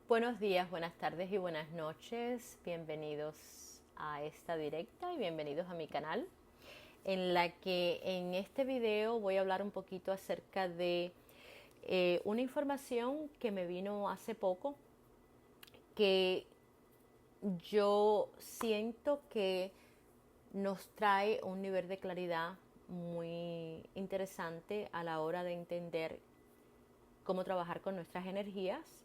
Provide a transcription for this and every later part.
Buenos días, buenas tardes y buenas noches. Bienvenidos a esta directa y bienvenidos a mi canal, en la que en este video voy a hablar un poquito acerca de una información que me vino hace poco, que yo siento que nos trae un nivel de claridad muy interesante a la hora de entender cómo trabajar con nuestras energías,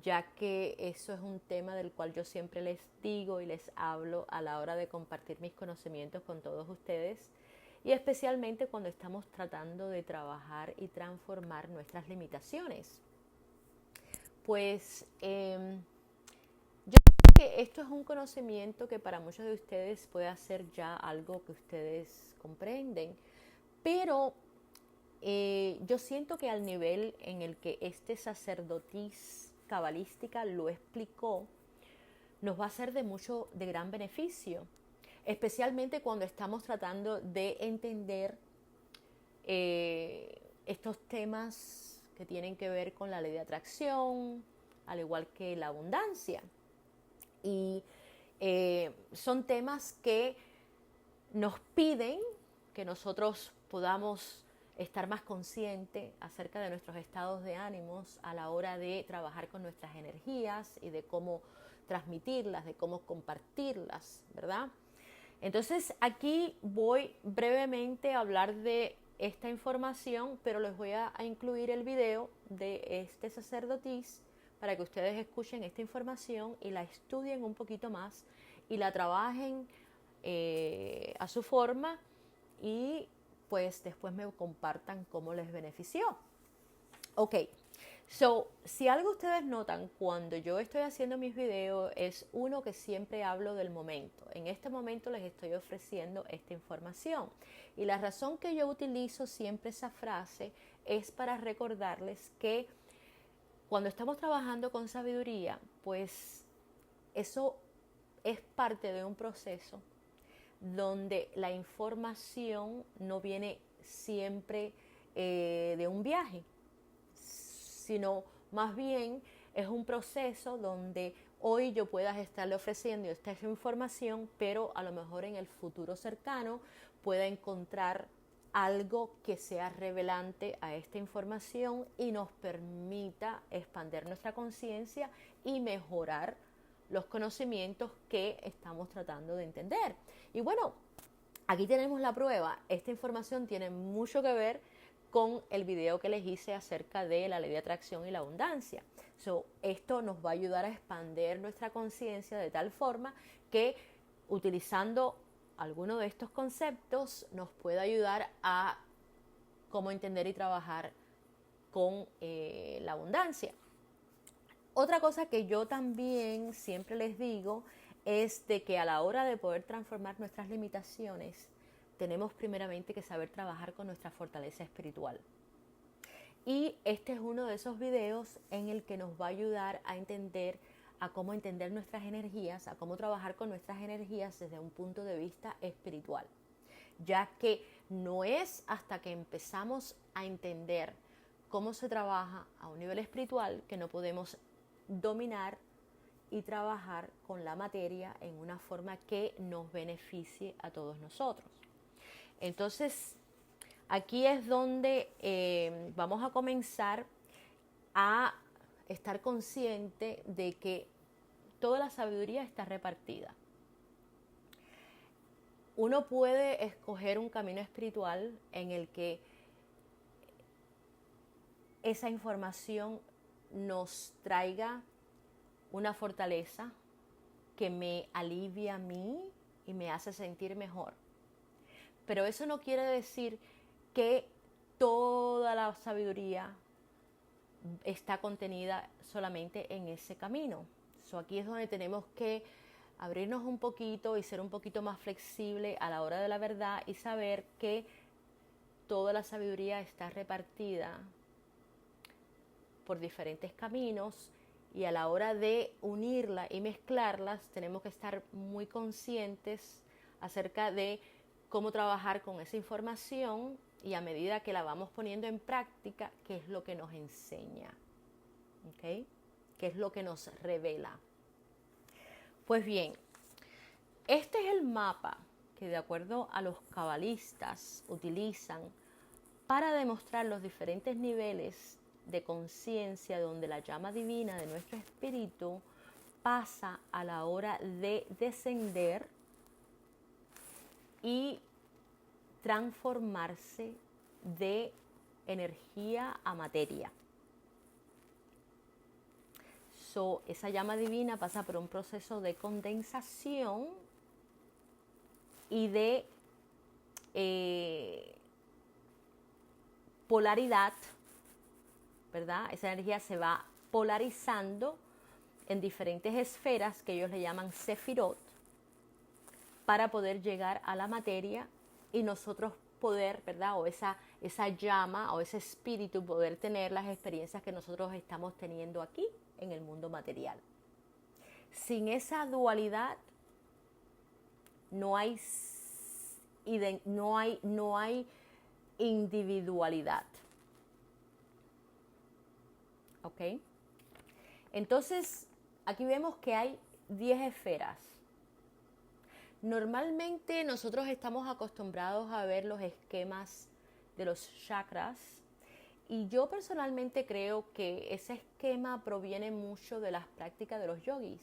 ya que eso es un tema del cual yo siempre les digo y les hablo a la hora de compartir mis conocimientos con todos ustedes, y especialmente cuando estamos tratando de trabajar y transformar nuestras limitaciones. Pues yo creo que esto es un conocimiento que para muchos de ustedes puede ser ya algo que ustedes comprenden, pero yo siento que al nivel en el que este sacerdotisa cabalística lo explicó, nos va a ser de gran beneficio, especialmente cuando estamos tratando de entender estos temas que tienen que ver con la ley de atracción, al igual que la abundancia. Y son temas que nos piden que nosotros podamos estar más conscientes acerca de nuestros estados de ánimos a la hora de trabajar con nuestras energías y de cómo transmitirlas, de cómo compartirlas, ¿verdad? Entonces aquí voy brevemente a hablar de esta información, pero les voy a incluir el video de este sacerdotisa para que ustedes escuchen esta información y la estudien un poquito más y la trabajen a su forma, y pues después me compartan cómo les benefició. Ok, si algo ustedes notan cuando yo estoy haciendo mis videos es uno, que siempre hablo del momento. En este momento les estoy ofreciendo esta información. Y la razón que yo utilizo siempre esa frase es para recordarles que cuando estamos trabajando con sabiduría, pues eso es parte de un proceso donde la información no viene siempre de un viaje, sino más bien es un proceso donde hoy yo pueda estarle ofreciendo esta información, pero a lo mejor en el futuro cercano pueda encontrar algo que sea revelante a esta información y nos permita expandir nuestra conciencia y mejorar los conocimientos que estamos tratando de entender. Y bueno, aquí tenemos la prueba. Esta información tiene mucho que ver con el video que les hice acerca de la ley de atracción y la abundancia. Esto nos va a ayudar a expandir nuestra conciencia de tal forma que, utilizando alguno de estos conceptos, nos puede ayudar a cómo entender y trabajar con la abundancia. Otra cosa que yo también siempre les digo es de que a la hora de poder transformar nuestras limitaciones, tenemos primeramente que saber trabajar con nuestra fortaleza espiritual. Y este es uno de esos videos en el que nos va a ayudar a cómo entender nuestras energías, a cómo trabajar con nuestras energías desde un punto de vista espiritual. Ya que no es hasta que empezamos a entender cómo se trabaja a un nivel espiritual que no podemos dominar y trabajar con la materia en una forma que nos beneficie a todos nosotros. Entonces, aquí es donde vamos a comenzar a estar consciente de que toda la sabiduría está repartida. Uno puede escoger un camino espiritual en el que esa información nos traiga una fortaleza que me alivia a mí y me hace sentir mejor. Pero eso no quiere decir que toda la sabiduría está contenida solamente en ese camino. Aquí es donde tenemos que abrirnos un poquito y ser un poquito más flexible a la hora de la verdad y saber que toda la sabiduría está repartida por diferentes caminos, y a la hora de unirla y mezclarlas tenemos que estar muy conscientes acerca de cómo trabajar con esa información, y a medida que la vamos poniendo en práctica, qué es lo que nos enseña. ¿Okay? que es lo que nos revela. Pues bien, este es el mapa que de acuerdo a los cabalistas utilizan para demostrar los diferentes niveles de conciencia donde la llama divina de nuestro espíritu pasa a la hora de descender y transformarse de energía a materia. Esa llama divina pasa por un proceso de condensación y de polaridad, ¿verdad? Esa energía se va polarizando en diferentes esferas que ellos le llaman sefirot para poder llegar a la materia y nosotros poder, ¿verdad? O esa llama o ese espíritu poder tener las experiencias que nosotros estamos teniendo aquí en el mundo material. Sin esa dualidad no hay individualidad. ¿Ok? Entonces, aquí vemos que hay 10 esferas. Normalmente nosotros estamos acostumbrados a ver los esquemas de los chakras y yo personalmente creo que ese esquema proviene mucho de las prácticas de los yogis,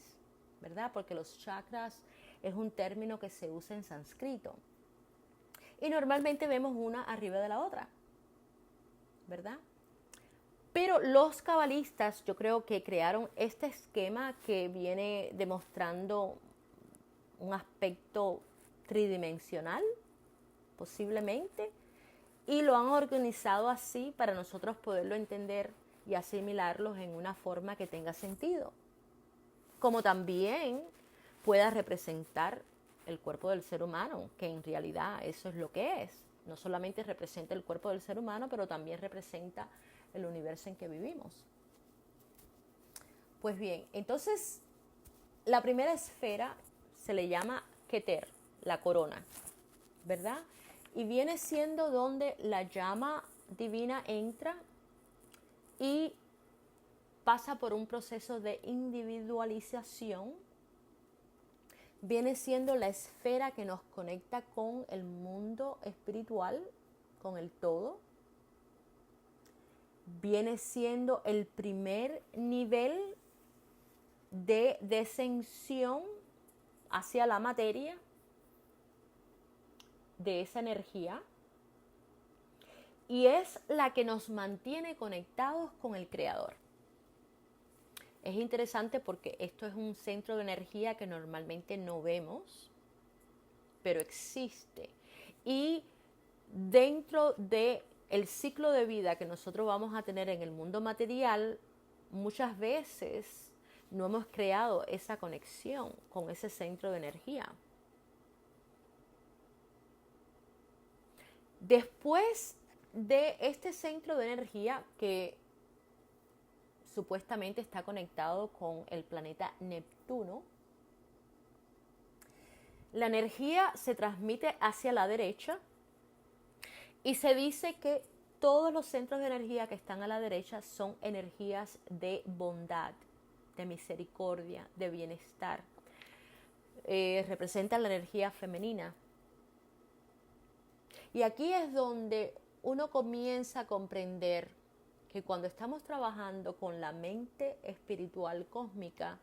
¿verdad? Porque los chakras es un término que se usa en sánscrito y normalmente vemos una arriba de la otra, ¿verdad? Pero los cabalistas yo creo que crearon este esquema que viene demostrando un aspecto tridimensional, posiblemente, y lo han organizado así para nosotros poderlo entender y asimilarlos en una forma que tenga sentido. Como también pueda representar el cuerpo del ser humano, que en realidad eso es lo que es. No solamente representa el cuerpo del ser humano, pero también representa el universo en que vivimos. Pues bien, entonces la primera esfera se le llama Keter, la corona, ¿verdad? Y viene siendo donde la llama divina entra y pasa por un proceso de individualización. Viene siendo la esfera que nos conecta con el mundo espiritual, con el todo. Viene siendo el primer nivel de descensión hacia la materia de esa energía y es la que nos mantiene conectados con el Creador. Es interesante porque esto es un centro de energía que normalmente no vemos, pero existe. Y dentro del ciclo de vida que nosotros vamos a tener en el mundo material, muchas veces no hemos creado esa conexión con ese centro de energía. Después de este centro de energía que supuestamente está conectado con el planeta Neptuno, la energía se transmite hacia la derecha y se dice que todos los centros de energía que están a la derecha son energías de bondad, de misericordia, de bienestar. Representan la energía femenina. Y aquí es donde uno comienza a comprender que cuando estamos trabajando con la mente espiritual cósmica,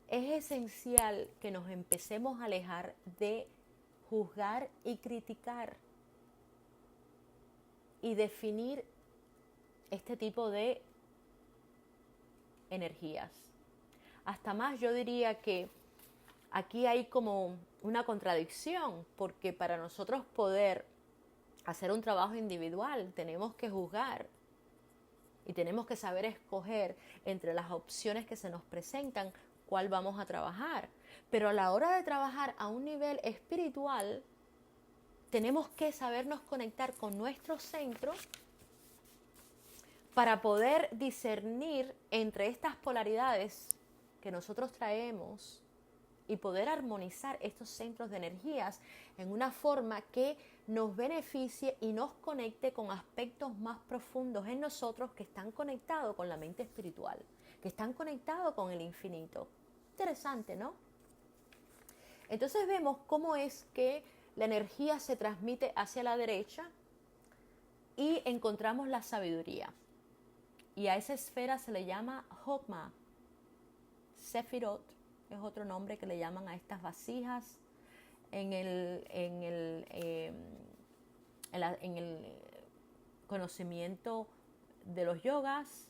es esencial que nos empecemos a alejar de juzgar y criticar y definir este tipo de energías. Hasta más yo diría que aquí hay como una contradicción, porque para nosotros poder hacer un trabajo individual tenemos que juzgar y tenemos que saber escoger entre las opciones que se nos presentan cuál vamos a trabajar. Pero a la hora de trabajar a un nivel espiritual, tenemos que sabernos conectar con nuestro centro para poder discernir entre estas polaridades que nosotros traemos y poder armonizar estos centros de energías en una forma que nos beneficie y nos conecte con aspectos más profundos en nosotros que están conectados con la mente espiritual, que que están conectados con el infinito. Interesante, ¿no? Entonces vemos cómo es que la energía se transmite hacia la derecha y encontramos la sabiduría. Y a esa esfera se le llama Hokmah. Sefirot es otro nombre que le llaman a estas vasijas en el conocimiento de los yogas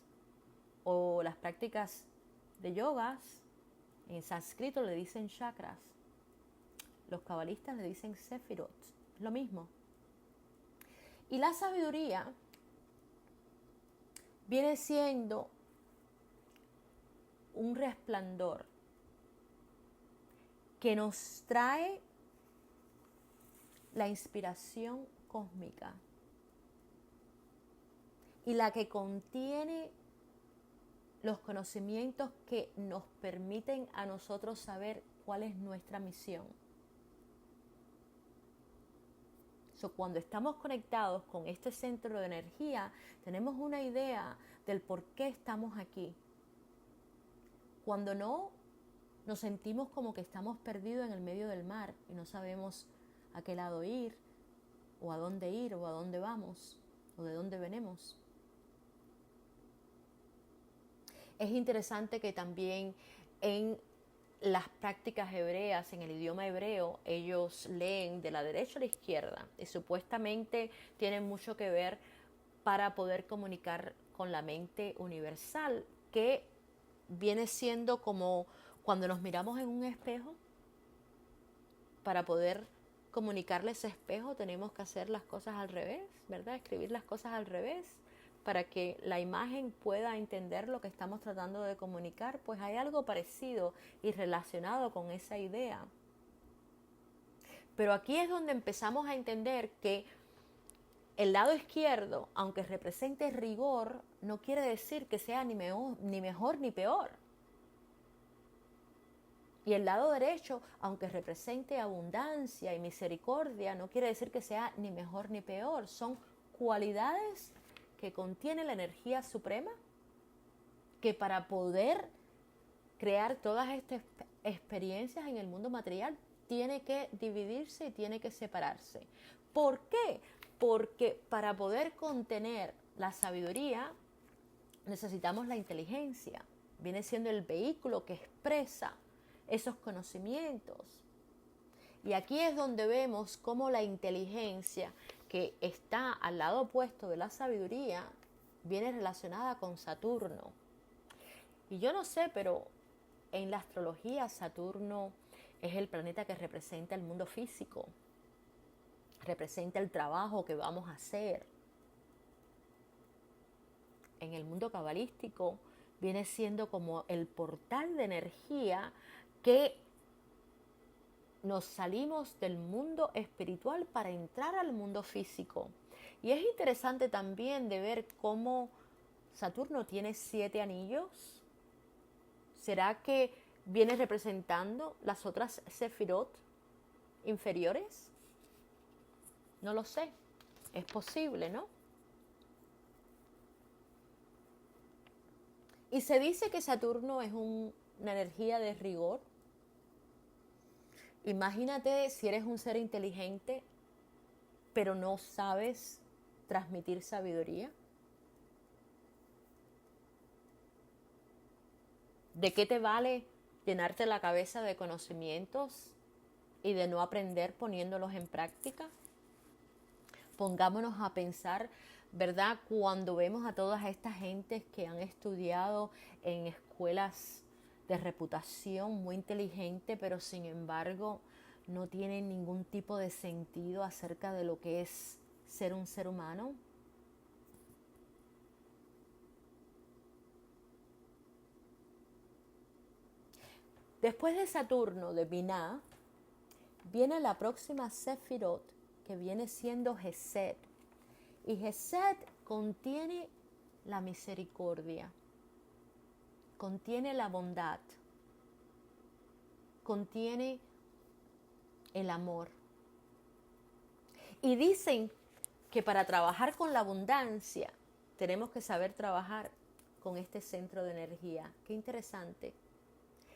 o las prácticas de yogas. En sánscrito le dicen chakras. Los cabalistas le dicen Sefirot. Es lo mismo. Y la sabiduría viene siendo un resplandor que nos trae la inspiración cósmica y la que contiene los conocimientos que nos permiten a nosotros saber cuál es nuestra misión. Cuando estamos conectados con este centro de energía, tenemos una idea del por qué estamos aquí. Cuando no, nos sentimos como que estamos perdidos en el medio del mar y no sabemos a qué lado ir, o a dónde vamos, o de dónde venimos. Es interesante que también en las prácticas hebreas, en el idioma hebreo, ellos leen de la derecha a la izquierda y supuestamente tienen mucho que ver para poder comunicar con la mente universal, que viene siendo como cuando nos miramos en un espejo. Para poder comunicarle ese espejo tenemos que hacer las cosas al revés, ¿verdad? Escribir las cosas al revés para que la imagen pueda entender lo que estamos tratando de comunicar. Pues hay algo parecido y relacionado con esa idea. Pero aquí es donde empezamos a entender que el lado izquierdo, aunque represente rigor, no quiere decir que sea ni mejor ni peor. Y el lado derecho, aunque represente abundancia y misericordia, no quiere decir que sea ni mejor ni peor. Son cualidades que contiene la energía suprema, que para poder crear todas estas experiencias en el mundo material tiene que dividirse y tiene que separarse. ¿Por qué? Porque para poder contener la sabiduría necesitamos la inteligencia. Viene siendo el vehículo que expresa esos conocimientos. Y aquí es donde vemos cómo la inteligencia, que está al lado opuesto de la sabiduría, viene relacionada con Saturno. Y yo no sé, pero en la astrología Saturno es el planeta que representa el mundo físico, representa el trabajo que vamos a hacer. En el mundo cabalístico viene siendo como el portal de energía que nos salimos del mundo espiritual para entrar al mundo físico. Y es interesante también de ver cómo Saturno tiene 7 anillos. ¿Será que viene representando las otras Sefirot inferiores? No lo sé. Es posible, ¿no? Y se dice que Saturno es una energía de rigor. Imagínate si eres un ser inteligente, pero no sabes transmitir sabiduría. ¿De qué te vale llenarte la cabeza de conocimientos y de no aprender poniéndolos en práctica? Pongámonos a pensar, ¿verdad? Cuando vemos a todas estas gentes que han estudiado en escuelas de reputación muy inteligente, pero sin embargo no tienen ningún tipo de sentido acerca de lo que es ser un ser humano. Después de Saturno, de Binah, viene la próxima Sefirot, que viene siendo Gesed. Y Gesed contiene la misericordia, contiene la bondad, contiene el amor. Y dicen que para trabajar con la abundancia tenemos que saber trabajar con este centro de energía. Qué interesante.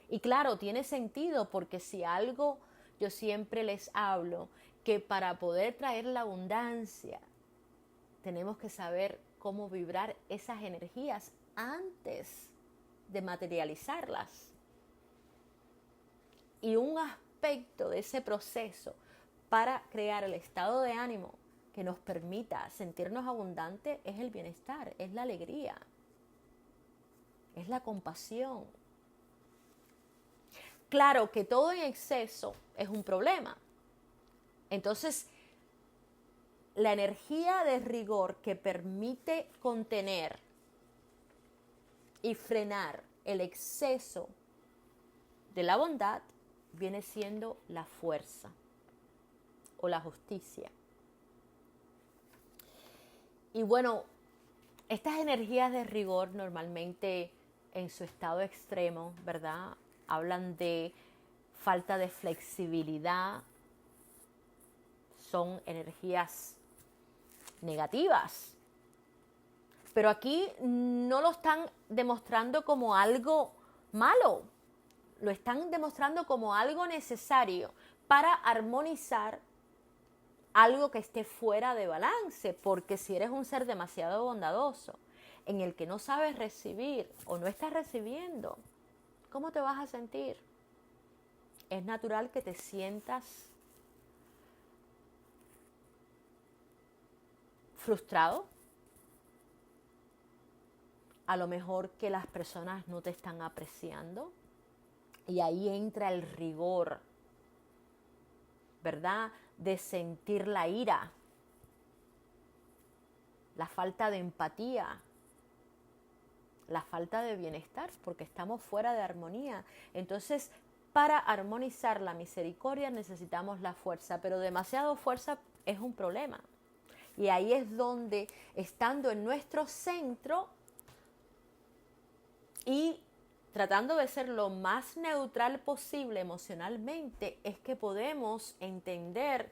Y claro, tiene sentido porque si algo yo siempre les hablo, que para poder traer la abundancia tenemos que saber cómo vibrar esas energías antes de materializarlas. Y un aspecto de ese proceso para crear el estado de ánimo que nos permita sentirnos abundantes es el bienestar, es la alegría, es la compasión. Claro que todo en exceso es un problema. Entonces, la energía de rigor que permite contener y frenar el exceso de la bondad viene siendo la fuerza o la justicia. Y bueno, estas energías de rigor normalmente en su estado extremo, ¿verdad? Hablan de falta de flexibilidad, son energías negativas. Pero aquí no lo están demostrando como algo malo, lo están demostrando como algo necesario para armonizar algo que esté fuera de balance, porque si eres un ser demasiado bondadoso, en el que no sabes recibir o no estás recibiendo, ¿cómo te vas a sentir? Es natural que te sientas frustrado, a lo mejor que las personas no te están apreciando, y ahí entra el rigor, ¿verdad? De sentir la ira, la falta de empatía, la falta de bienestar, porque estamos fuera de armonía. Entonces, para armonizar la misericordia necesitamos la fuerza, pero demasiado fuerza es un problema. Y ahí es donde, estando en nuestro centro y tratando de ser lo más neutral posible emocionalmente, es que podemos entender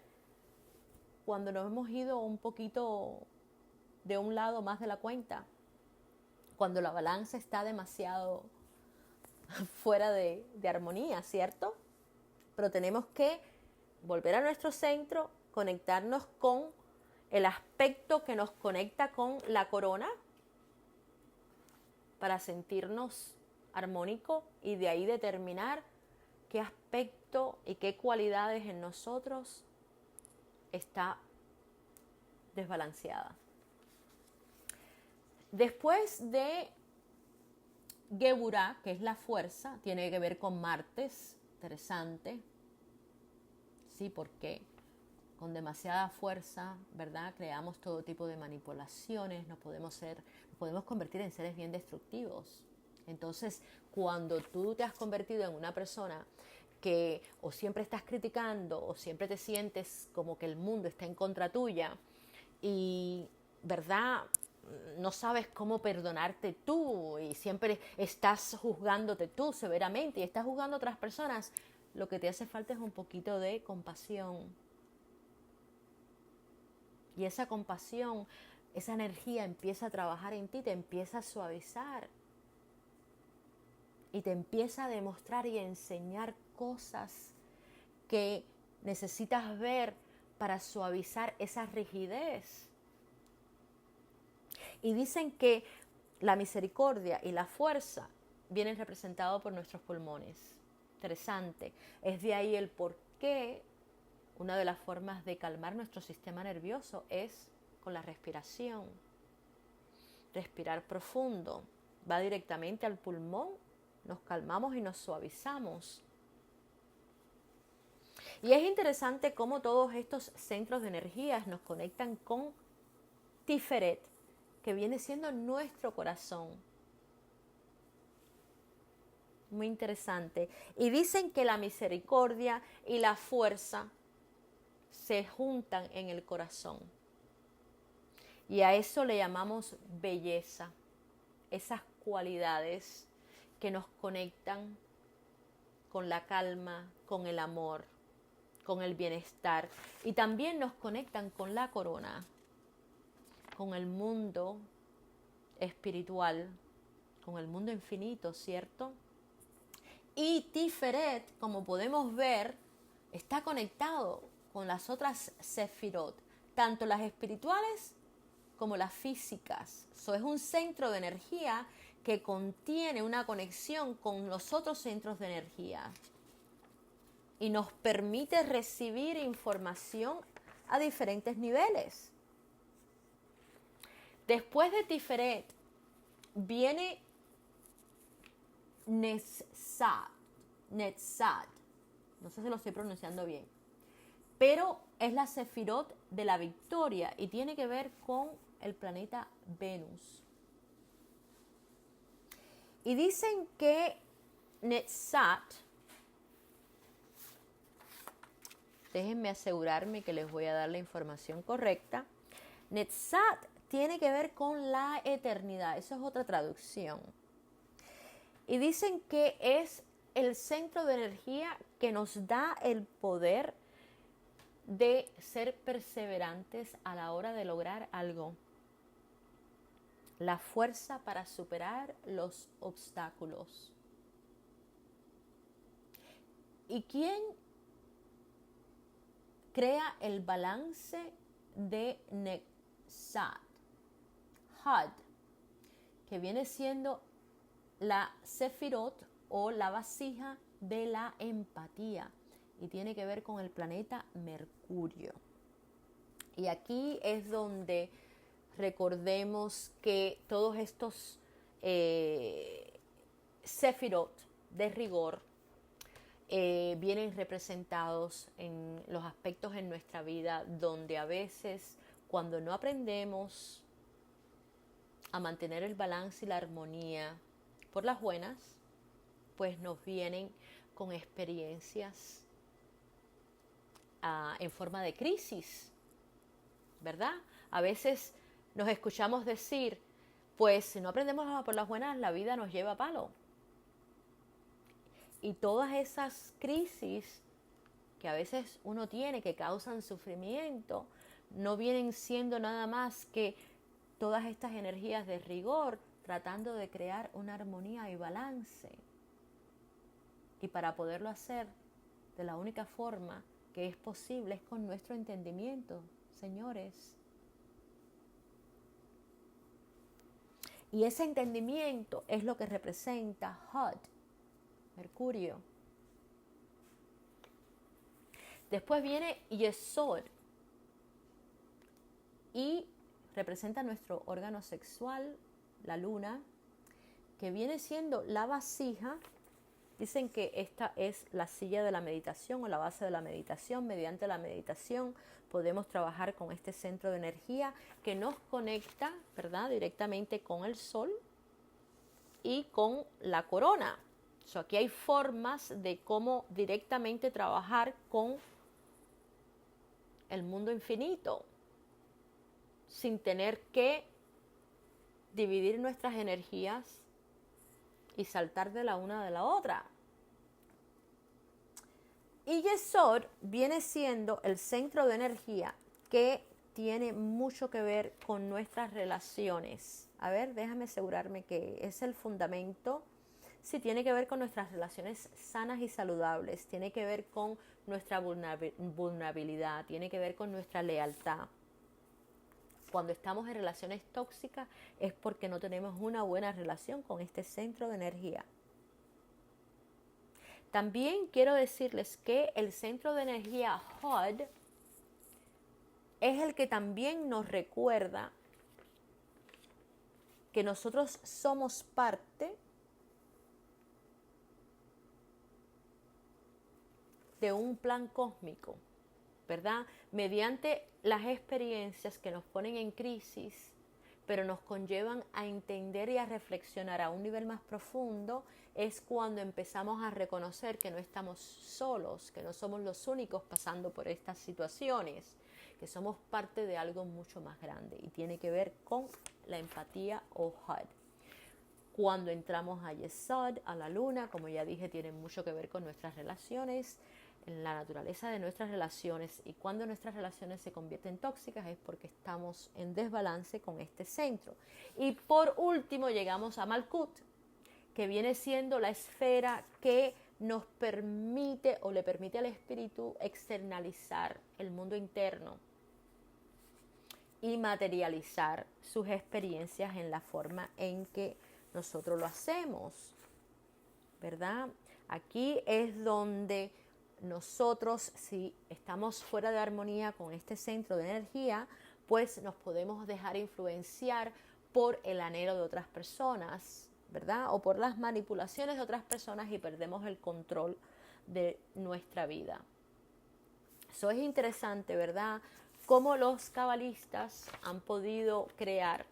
cuando nos hemos ido un poquito de un lado más de la cuenta, cuando la balanza está demasiado fuera de armonía, ¿cierto? Pero tenemos que volver a nuestro centro, conectarnos con el aspecto que nos conecta con la corona para sentirnos armónicos y de ahí determinar qué aspecto y qué cualidades en nosotros está desbalanceada. Después de Geburah, que es la fuerza, tiene que ver con Martes, interesante, sí, porque con demasiada fuerza, ¿verdad? Creamos todo tipo de manipulaciones, nos podemos convertir en seres bien destructivos. Entonces, cuando tú te has convertido en una persona que o siempre estás criticando o siempre te sientes como que el mundo está en contra tuya y, ¿verdad?, no sabes cómo perdonarte tú y siempre estás juzgándote tú severamente y estás juzgando a otras personas, lo que te hace falta es un poquito de compasión. Y esa compasión, esa energía empieza a trabajar en ti, te empieza a suavizar y te empieza a demostrar y a enseñar cosas que necesitas ver para suavizar esa rigidez. Y dicen que la misericordia y la fuerza vienen representados por nuestros pulmones. Interesante. Es de ahí el por qué una de las formas de calmar nuestro sistema nervioso es con la respiración. Respirar profundo. Va directamente al pulmón, nos calmamos y nos suavizamos. Y es interesante cómo todos estos centros de energías nos conectan con Tiferet, que viene siendo nuestro corazón. Muy interesante. Y dicen que la misericordia y la fuerza se juntan en el corazón. Y a eso le llamamos belleza. Esas cualidades que nos conectan con la calma, con el amor, con el bienestar. Y también nos conectan con la corona, con el mundo espiritual, con el mundo infinito, ¿cierto? Y Tiferet, como podemos ver, está conectado con las otras Sefirot, tanto las espirituales como las físicas. So, es un centro de energía que contiene una conexión con los otros centros de energía y nos permite recibir información a diferentes niveles. Después de Tiferet viene Netzat, no sé si lo estoy pronunciando bien, pero es la Sefirot de la victoria y tiene que ver con el planeta Venus. Y dicen que Netzat, déjenme asegurarme que les voy a dar la información correcta. Netzat tiene que ver con la eternidad, eso es otra traducción. Y dicen que es el centro de energía que nos da el poder de ser perseverantes a la hora de lograr algo. La fuerza para superar los obstáculos. ¿Y quién crea el balance de Netzat? Had, que viene siendo la Sefirot o la vasija de la empatía y tiene que ver con el planeta Mercurio. Y aquí es donde recordemos que todos estos Sefirot de rigor vienen representados en los aspectos en nuestra vida donde a veces cuando no aprendemos a mantener el balance y la armonía por las buenas, pues nos vienen con experiencias en forma de crisis, ¿verdad? A veces nos escuchamos decir, pues si no aprendemos por las buenas, la vida nos lleva a palo. Y todas esas crisis que a veces uno tiene, que causan sufrimiento, no vienen siendo nada más que todas estas energías de rigor tratando de crear una armonía y balance. Y para poderlo hacer de la única forma que es posible es con nuestro entendimiento, señores. Y ese entendimiento es lo que representa Hod, Mercurio. Después viene Yesod y representa nuestro órgano sexual, la luna, que viene siendo la vasija. Dicen que esta es la silla de la meditación o la base de la meditación. Mediante la meditación podemos trabajar con este centro de energía que nos conecta, ¿verdad?, directamente con el sol y con la corona. So, aquí hay formas de cómo directamente trabajar con el mundo infinito sin tener que dividir nuestras energías y saltar de la una a la otra. Y Yesod viene siendo el centro de energía que tiene mucho que ver con nuestras relaciones. A ver, déjame asegurarme que es el fundamento. Sí, tiene que ver con nuestras relaciones sanas y saludables, tiene que ver con nuestra vulnerabilidad, tiene que ver con nuestra lealtad. Cuando estamos en relaciones tóxicas es porque no tenemos una buena relación con este centro de energía. También quiero decirles que el centro de energía Hod es el que también nos recuerda que nosotros somos parte de un plan cósmico, ¿verdad? Mediante las experiencias que nos ponen en crisis, pero nos conllevan a entender y a reflexionar a un nivel más profundo, es cuando empezamos a reconocer que no estamos solos, que no somos los únicos pasando por estas situaciones, que somos parte de algo mucho más grande y tiene que ver con la empatía o Hod. Cuando entramos a Yesod, a la luna, como ya dije, tiene mucho que ver con nuestras relaciones, la naturaleza de nuestras relaciones, y cuando nuestras relaciones se convierten tóxicas es porque estamos en desbalance con este centro. Y por último llegamos a Malkut, que viene siendo la esfera que nos permite o le permite al espíritu externalizar el mundo interno y materializar sus experiencias en la forma en que nosotros lo hacemos, ¿verdad? Aquí es donde nosotros, si estamos fuera de armonía con este centro de energía, pues nos podemos dejar influenciar por el anhelo de otras personas, ¿verdad? O por las manipulaciones de otras personas y perdemos el control de nuestra vida. Eso es interesante, ¿verdad? Cómo los cabalistas han podido crear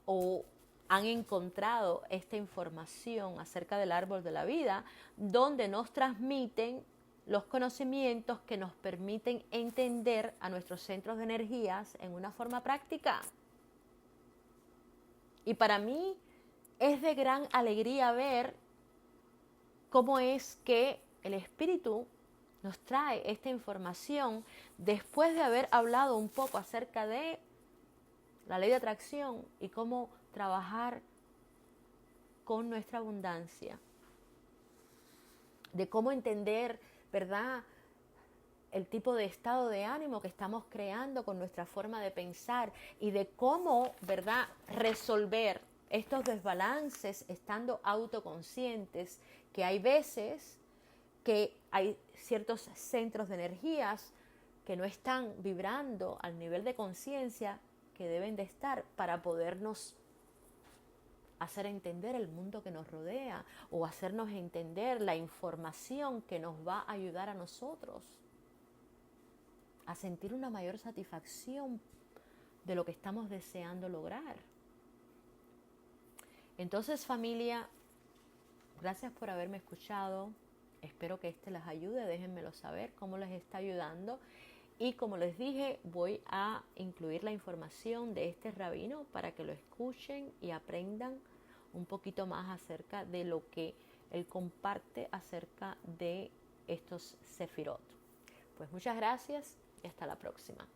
o han encontrado esta información acerca del árbol de la vida, donde nos transmiten los conocimientos que nos permiten entender a nuestros centros de energías en una forma práctica. Y para mí es de gran alegría ver cómo es que el espíritu nos trae esta información después de haber hablado un poco acerca de la ley de atracción y cómo trabajar con nuestra abundancia, de cómo entender, ¿verdad?, el tipo de estado de ánimo que estamos creando con nuestra forma de pensar y de cómo, ¿verdad?, resolver estos desbalances estando autoconscientes, que hay veces que hay ciertos centros de energías que no están vibrando al nivel de conciencia que deben de estar para podernos hacer entender el mundo que nos rodea o hacernos entender la información que nos va a ayudar a nosotros a sentir una mayor satisfacción de lo que estamos deseando lograr. Entonces, familia, gracias por haberme escuchado. Espero que les ayude. Déjenmelo saber cómo les está ayudando. Y como les dije, voy a incluir la información de este rabino para que lo escuchen y aprendan un poquito más acerca de lo que él comparte acerca de estos sefirot. Pues muchas gracias y hasta la próxima.